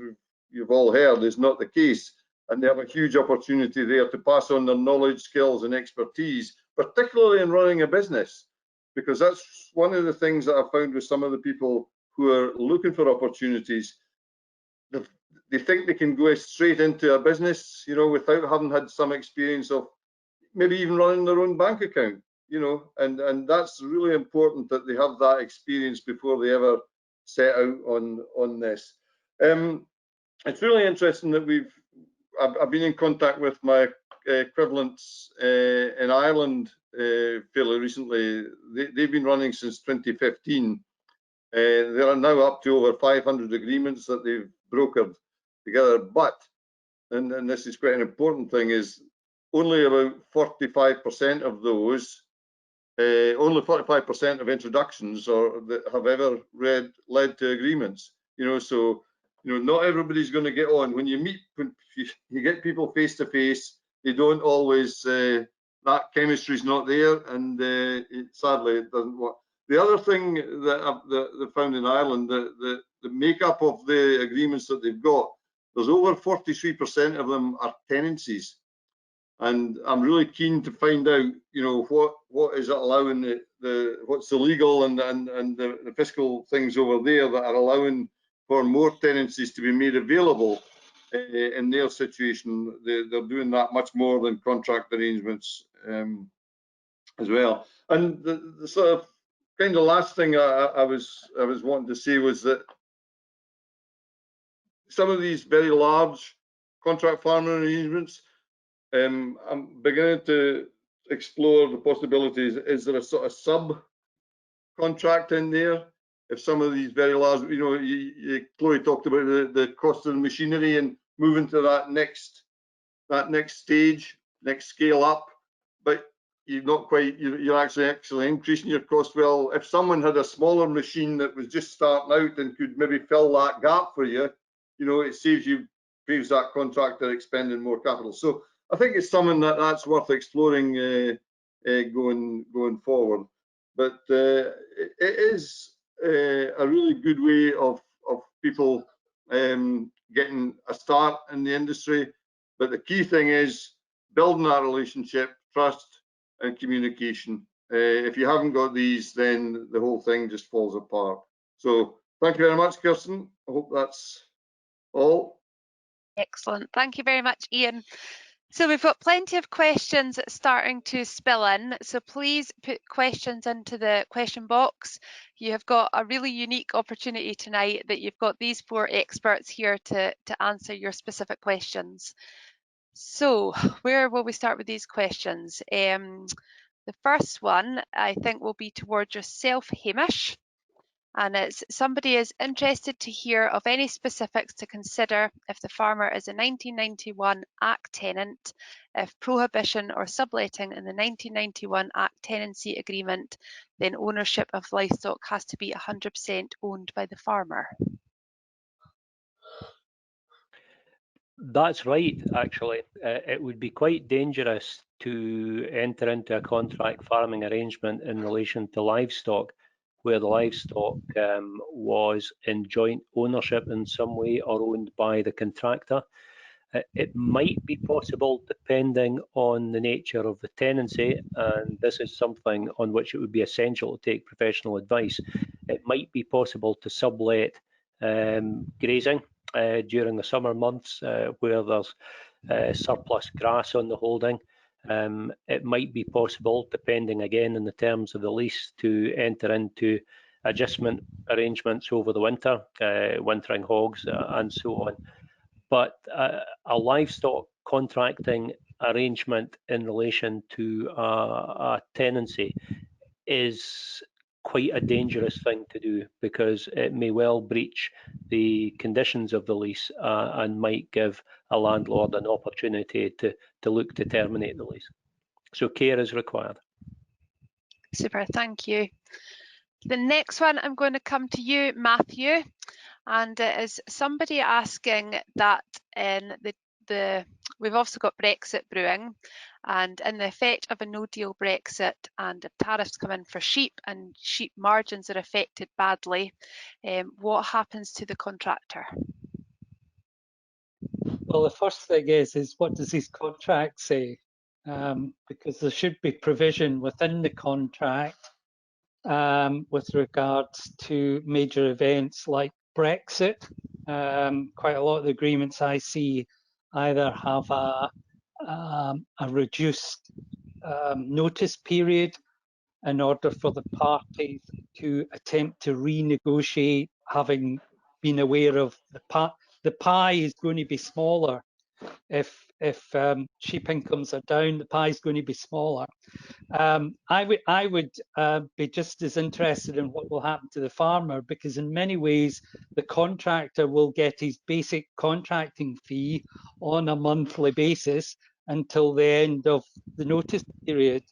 you've all heard, is not the case. And they have a huge opportunity there to pass on their knowledge, skills and expertise, particularly in running a business, because that's one of the things that I've found with some of the people who are looking for opportunities. They think they can go straight into a business, you know, without having had some experience of maybe even running their own bank account, you know, and that's really important that they have that experience before they ever set out on this. It's really interesting that I've been in contact with my equivalents in Ireland fairly recently. They've been running since 2015. They are now up to over 500 agreements that they've brokered together. But, and this is quite an important thing, is only about 45% of those, only 45% of introductions or that have ever led to agreements. So not everybody's going to get on. When you meet, when you get people face to face, they don't always, that chemistry's not there, and sadly it doesn't work. The other thing that they found in Ireland, the makeup of the agreements that they've got, there's over 43% of them are tenancies. And I'm really keen to find out, what is it allowing what's the legal and the fiscal things over there that are allowing for more tenancies to be made available in their situation. They're doing that much more than contract arrangements as well. And the sort of kind of last thing I was wanting to say was that some of these very large contract farming arrangements, I'm beginning to explore the possibilities. Is there a sort of sub-contract in there? If some of these very large, Chloe talked about the cost of the machinery and moving to that next stage, next scale up, but you're not quite, you're actually increasing your cost. Well, if someone had a smaller machine that was just starting out and could maybe fill that gap for you, it saves that contractor expending more capital. So I think it's something that's worth exploring going forward. But it is a really good way of people getting a start in the industry. But the key thing is building that relationship, trust, and communication. If you haven't got these, then the whole thing just falls apart. So thank you very much, Kirsten. I hope that's all. Excellent. Thank you very much, Ian. So we've got plenty of questions starting to spill in, so please put questions into the question box. You have got a really unique opportunity tonight that you've got these 4 experts here to answer your specific questions. So where will we start with these questions? The first one I think will be towards yourself, Hamish. And it's somebody is interested to hear of any specifics to consider if the farmer is a 1991 Act tenant, if prohibition or subletting in the 1991 Act tenancy agreement, then ownership of livestock has to be 100% owned by the farmer. That's right, actually. It would be quite dangerous to enter into a contract farming arrangement in relation to livestock, where the livestock was in joint ownership in some way or owned by the contractor. It might be possible, depending on the nature of the tenancy, and this is something on which it would be essential to take professional advice. It might be possible to sublet grazing during the summer months where there's surplus grass on the holding. It might be possible, depending again on the terms of the lease, to enter into adjustment arrangements over the winter, wintering hogs and so on. But a livestock contracting arrangement in relation to a tenancy is quite a dangerous thing to do, because it may well breach the conditions of the lease and might give a landlord an opportunity to look to terminate the lease. So care is required. Super, thank you. The next one, I'm going to come to you, Matthew, and it is somebody asking that in we've also got Brexit brewing, and in the effect of a no-deal Brexit and if tariffs come in for sheep and sheep margins are affected badly, what happens to the contractor? Well, the first thing is what does his contract say? Because there should be provision within the contract with regards to major events like Brexit. Quite a lot of the agreements I see either have a reduced notice period in order for the parties to attempt to renegotiate, having been aware of the pie is going to be smaller If sheep incomes are down, the pie is going to be smaller. I would be just as interested in what will happen to the farmer, because in many ways the contractor will get his basic contracting fee on a monthly basis until the end of the notice period,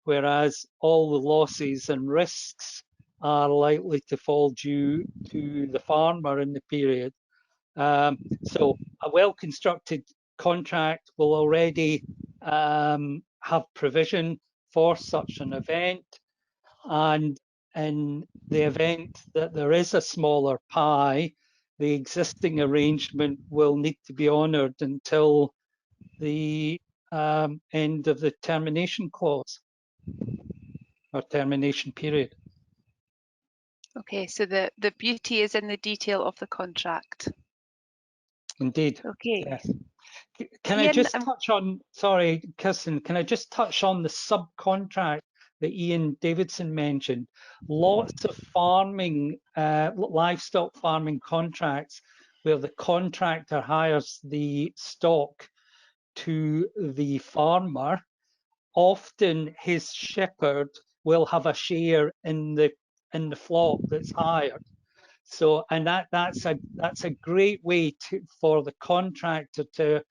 whereas all the losses and risks are likely to fall due to the farmer in the period. So a well-constructed contract will already have provision for such an event, and in the event that there is a smaller pie, the existing arrangement will need to be honoured until the end of the termination clause or termination period. Okay, so the beauty is in the detail of the contract. Indeed. Okay. Yes. Can I Ian, just touch on, sorry, Kirsten, can I just touch on the subcontract that Ian Davidson mentioned? Lots of farming, livestock farming contracts where the contractor hires the stock to the farmer. Often his shepherd will have a share in the flock that's hired. So, and that's a great way for the contractor to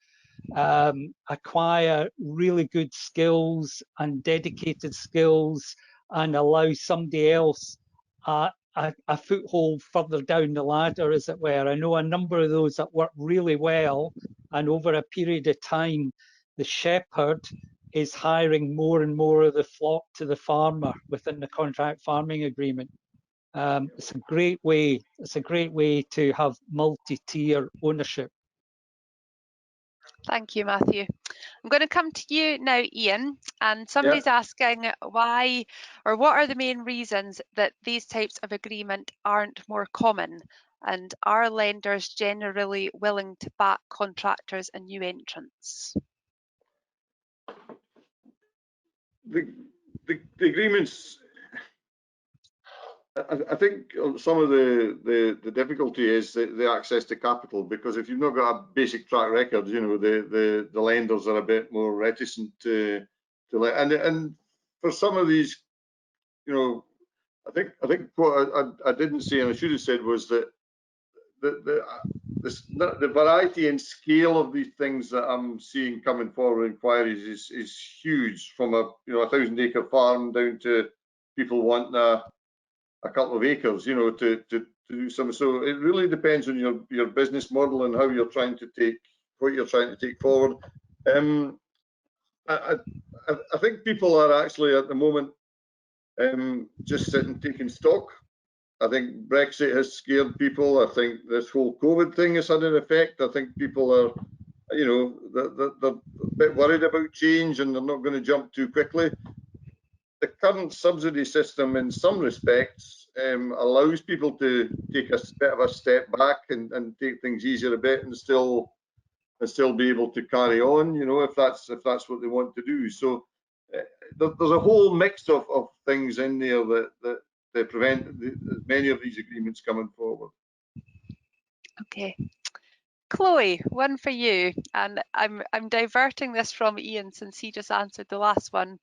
acquire really good skills and dedicated skills, and allow somebody else a foothold further down the ladder, as it were. I know a number of those that work really well, and over a period of time, the shepherd is hiring more and more of the flock to the farmer within the contract farming agreement. It's a great way. It's a great way to have multi-tier ownership. thank you, Matthew. I'm going to come to you now, Ian, and somebody's asking why, or what are the main reasons that these types of agreement aren't more common, and are lenders generally willing to back contractors and new entrants? The agreements, I think some of the difficulty is the access to capital, because if you've not got a basic track record, you know, the lenders are a bit more reticent to let, and for some of these, you know, I think what I didn't say and I should have said was that the variety and scale of these things that I'm seeing coming forward inquiries is huge, from a 1,000-acre farm down to people wanting a couple of acres, you know, to do some. So it really depends on your business model and how you're trying to take forward. I think people are actually at the moment just sitting taking stock. I think Brexit has scared people. I think this whole COVID thing has had an effect. I think people are, you know, they're a bit worried about change and they're not going to jump too quickly. The current subsidy system, in some respects, allows people to take a bit of a step back and take things easier a bit and still be able to carry on, you know, if that's what they want to do. So there's a whole mix of things in there that prevent many of these agreements coming forward. Okay. Chloe, one for you, and I'm diverting this from Ian since he just answered the last one.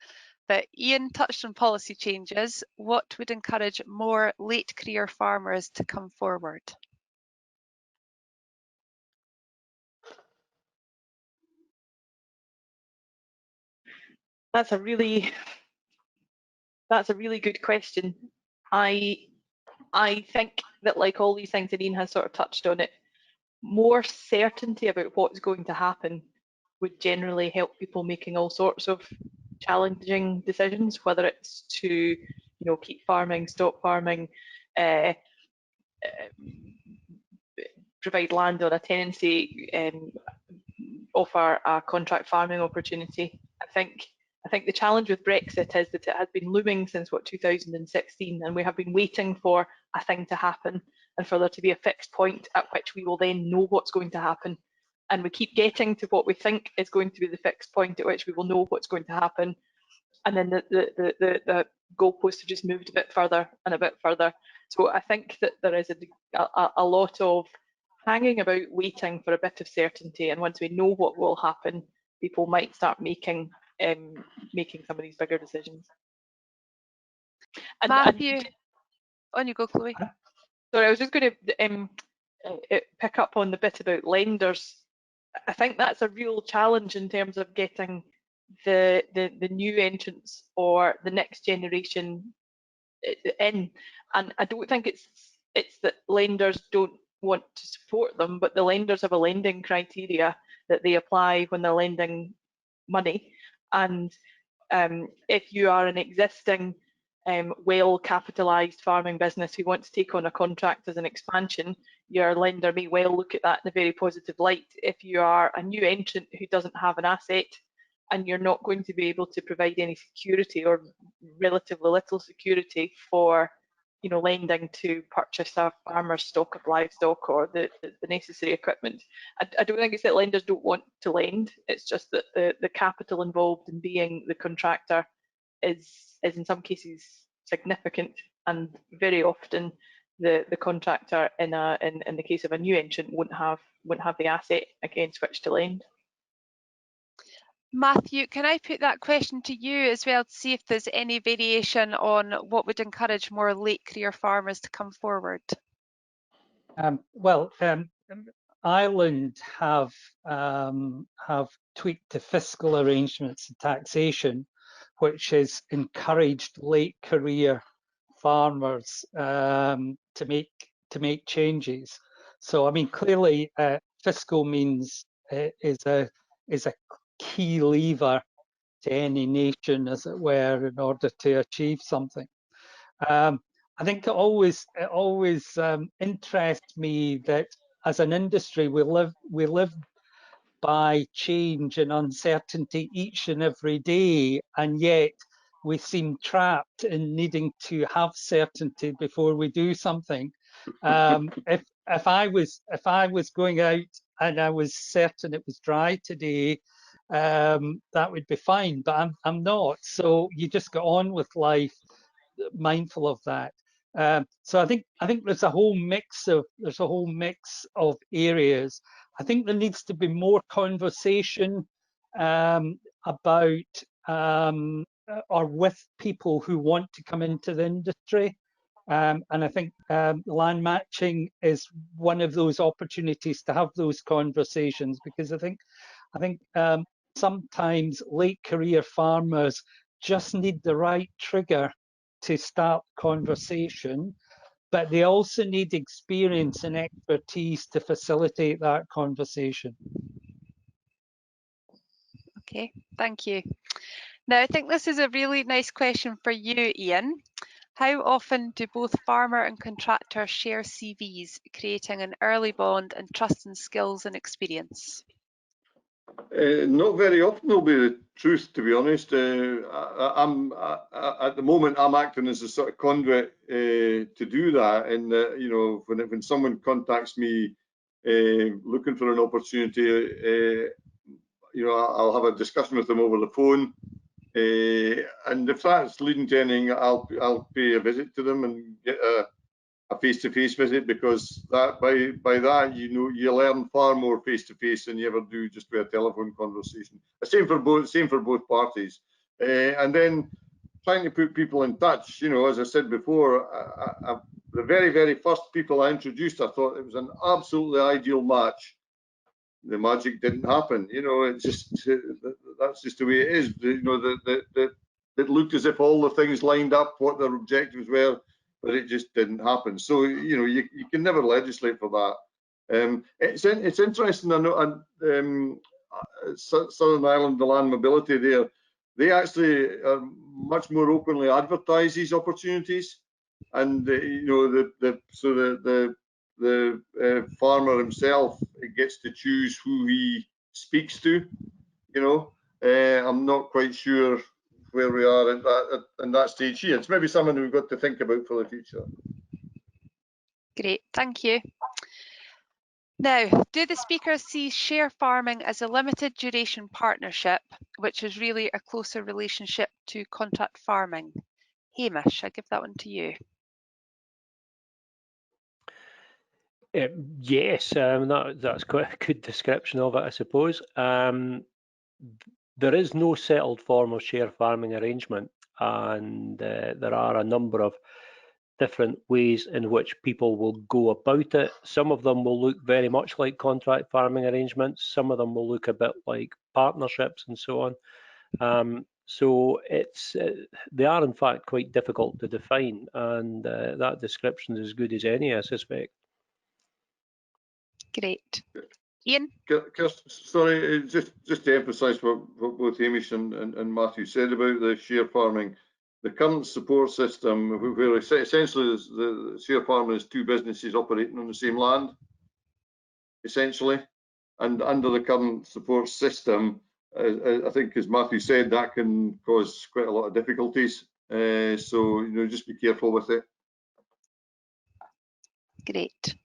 But Ian touched on policy changes. What would encourage more late career farmers to come forward? That's a really good question. I think that, like all these things, and Ian has sort of touched on it, more certainty about what's going to happen would generally help people making all sorts of challenging decisions, whether it's to, you know, keep farming, stop farming, provide land on a tenancy, offer a contract farming opportunity. I think the challenge with Brexit is that it has been looming since 2016, and we have been waiting for a thing to happen and for there to be a fixed point at which we will then know what's going to happen. And we keep getting to what we think is going to be the fixed point at which we will know what's going to happen, and then the goalposts have just moved a bit further and a bit further. So I think that there is a lot of hanging about waiting for a bit of certainty, and once we know what will happen, people might start making some of these bigger decisions. Matthew, on you go, Chloe. Sorry, I was just going to pick up on the bit about lenders. I think that's a real challenge in terms of getting the new entrants or the next generation in, and I don't think it's that lenders don't want to support them, but the lenders have a lending criteria that they apply when they're lending money, and if you are an existing well capitalised farming business who wants to take on a contract as an expansion, your lender may well look at that in a very positive light. If you are a new entrant who doesn't have an asset and you're not going to be able to provide any security or relatively little security for lending to purchase a farmer's stock of livestock or the necessary equipment, I don't think it's that lenders don't want to lend, it's just that the capital involved in being the contractor is in some cases significant, and very often the contractor in the case of a new entrant wouldn't have the asset against which to lend. Matthew, can I put that question to you as well to see if there's any variation on what would encourage more late career farmers to come forward? Ireland have tweaked the fiscal arrangements and taxation, which has encouraged late career farmers to make changes. So I mean, clearly, fiscal means is a key lever to any nation, as it were, in order to achieve something. I think it always interests me that as an industry we live by change and uncertainty each and every day, and yet we seem trapped in needing to have certainty before we do something. If I was going out and I was certain it was dry today, that would be fine, but I'm not. So you just get on with life, mindful of that. So I think there's a whole mix of areas. I think there needs to be more conversation about or with people who want to come into the industry. And I think land matching is one of those opportunities to have those conversations, because I think sometimes late career farmers just need the right trigger to start conversation, but they also need experience and expertise to facilitate that conversation. Okay, thank you. Now, I think this is a really nice question for you, Ian. How often do both farmer and contractor share CVs, creating an early bond and trust in skills and experience? Not very often, will be the truth, to be honest. I'm at the moment I'm acting as a sort of conduit to do that, and when someone contacts me looking for an opportunity, I'll have a discussion with them over the phone, and if that's leading to anything, I'll pay a visit to them and get a face-to-face visit, because that by that you learn far more face-to-face than you ever do just with a telephone conversation. Same for both parties, and then trying to put people in touch. As I said before, the very first people I introduced, I thought it was an absolutely ideal match. The magic didn't happen. It's just that's just the way it is. It looked as if all the things lined up, what their objectives were, but it just didn't happen. So you can never legislate for that. It's interesting. I know Southern Ireland, the land mobility there, they actually much more openly advertise these opportunities, and the farmer himself gets to choose who he speaks to. I'm not quite sure where we are in that stage here. It's maybe something we've got to think about for the future. Great, thank you. Now, do the speakers see share farming as a limited duration partnership, which is really a closer relationship to contract farming? Hamish, I give that one to you. Yes, that's quite a good description of it, I suppose. There is no settled form of share farming arrangement, and there are a number of different ways in which people will go about it. Some of them will look very much like contract farming arrangements. Some of them will look a bit like partnerships and so on. So they are in fact quite difficult to define, and that description is as good as any, I suspect. Great. Ian? Kirsten, sorry, just to emphasise what both Hamish and Matthew said about the share farming, the current support system, where essentially the share farming is two businesses operating on the same land, essentially, and under the current support system, I think, as Matthew said, that can cause quite a lot of difficulties. So, just be careful with it. Great.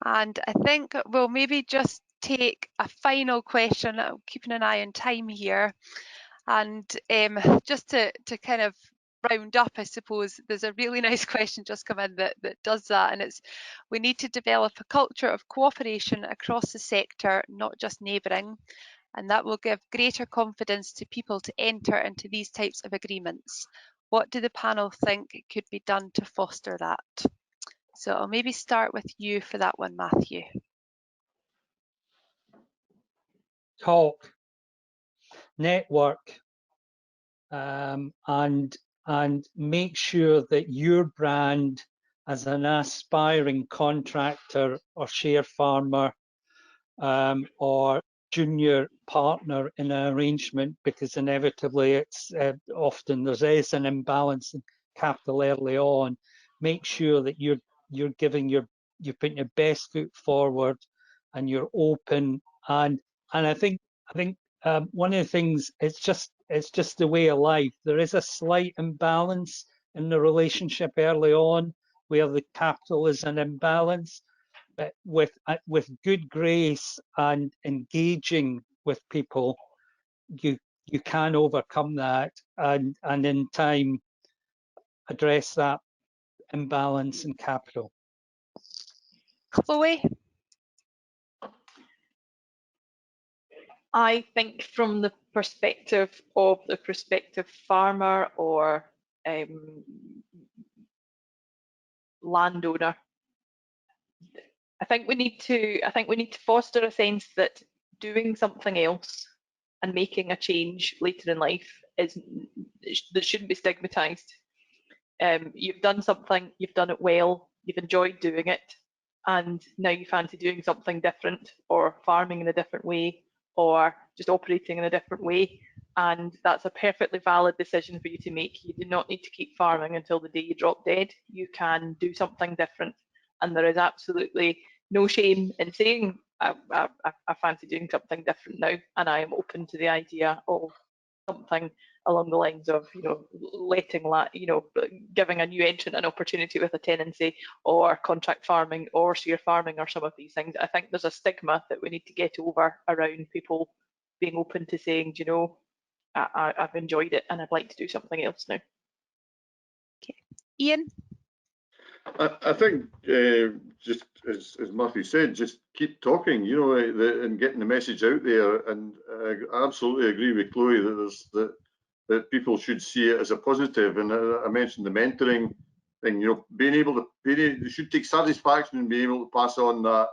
And I think we'll maybe just take a final question, keeping an eye on time here. And just to kind of round up, I suppose, there's a really nice question just come in that does that. And it's, we need to develop a culture of cooperation across the sector, not just neighbouring. And that will give greater confidence to people to enter into these types of agreements. What do the panel think could be done to foster that? So I'll maybe start with you for that one, Matthew. Talk, network, and make sure that your brand as an aspiring contractor or share farmer or junior partner in an arrangement, because inevitably it's often there is an imbalance in capital early on. Make sure that you're putting your best foot forward and you're open, and I think one of the things, it's just the way of life. There is a slight imbalance in the relationship early on where the capital is an imbalance, but with good grace and engaging with people, you can overcome that and in time address that imbalance in capital. Chloe? I think from the perspective of the prospective farmer or landowner, I think we need to foster a sense that doing something else and making a change later in life that shouldn't be stigmatized. You've done something, you've done it well, you've enjoyed doing it, and now you fancy doing something different, or farming in a different way, or just operating in a different way, and that's a perfectly valid decision for you to make. You do not need to keep farming until the day you drop dead. You can do something different, and there is absolutely no shame in saying I fancy doing something different now, and I am open to the idea of something along the lines of, giving a new entrant an opportunity with a tenancy, or contract farming, or share farming, or some of these things. I think there's a stigma that we need to get over around people being open to saying, I've enjoyed it and I'd like to do something else now. Okay. Ian? I think just as Matthew said, just keep talking, and getting the message out there. And I absolutely agree with Chloe that people should see it as a positive. And I mentioned the mentoring thing. You should take satisfaction in being able to pass on that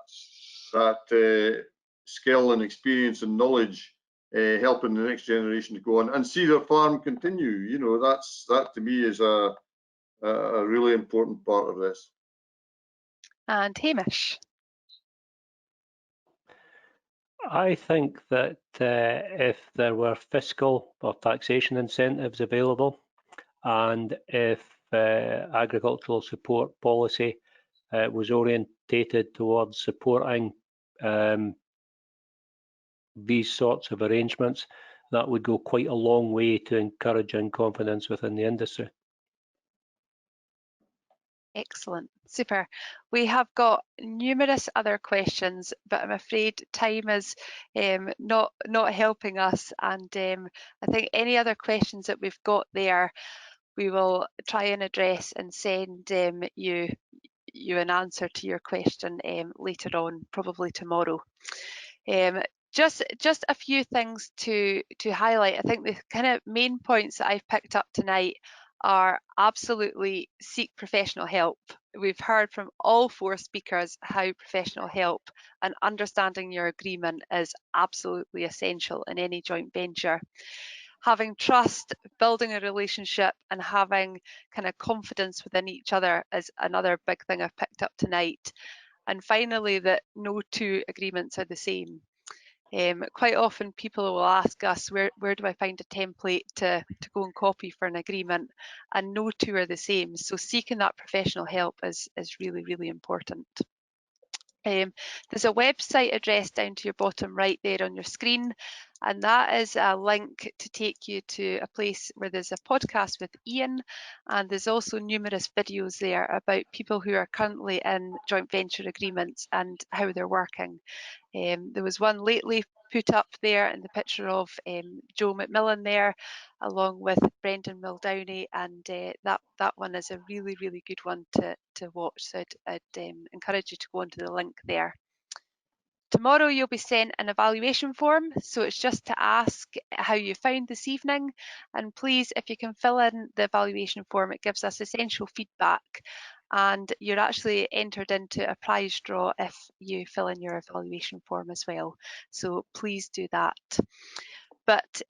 skill and experience and knowledge, helping the next generation to go on and see their farm continue. That to me is a really important part of this. And Hamish? I think that if there were fiscal or taxation incentives available, and if agricultural support policy was orientated towards supporting these sorts of arrangements, that would go quite a long way to encouraging confidence within the industry. Excellent, super. We have got numerous other questions, but I'm afraid time is not helping us. And I think any other questions that we've got there, we will try and address and send you you an answer to your question later on, probably tomorrow. Just a few things to highlight. I think the kind of main points that I've picked up tonight are absolutely seek professional help. We've heard from all 4 speakers how professional help and understanding your agreement is absolutely essential in any joint venture. Having trust, building a relationship and having kind of confidence within each other is another big thing I've picked up tonight. And finally, that no 2 agreements are the same. Quite often people will ask us, where do I find a template to go and copy for an agreement? And no 2 are the same. So seeking that professional help is really, really important. There's a website address down to your bottom right there on your screen, and that is a link to take you to a place where there's a podcast with Ian, and there's also numerous videos there about people who are currently in joint venture agreements and how they're working. There was one lately put up there in the picture of Joe McMillan there, along with Brendan Muldowney, and that one is a really, really good one to watch. So I'd encourage you to go onto the link there. Tomorrow you'll be sent an evaluation form, so it's just to ask how you found this evening, and please, if you can fill in the evaluation form, it gives us essential feedback, and you're actually entered into a prize draw if you fill in your evaluation form as well, so please do that. But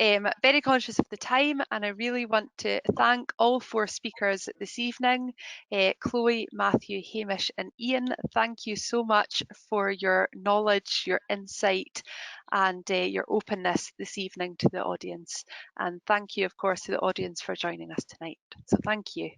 very conscious of the time, and I really want to thank all 4 speakers this evening. Chloe, Matthew, Hamish and Ian, thank you so much for your knowledge, your insight and your openness this evening to the audience. And thank you, of course, to the audience for joining us tonight. So thank you.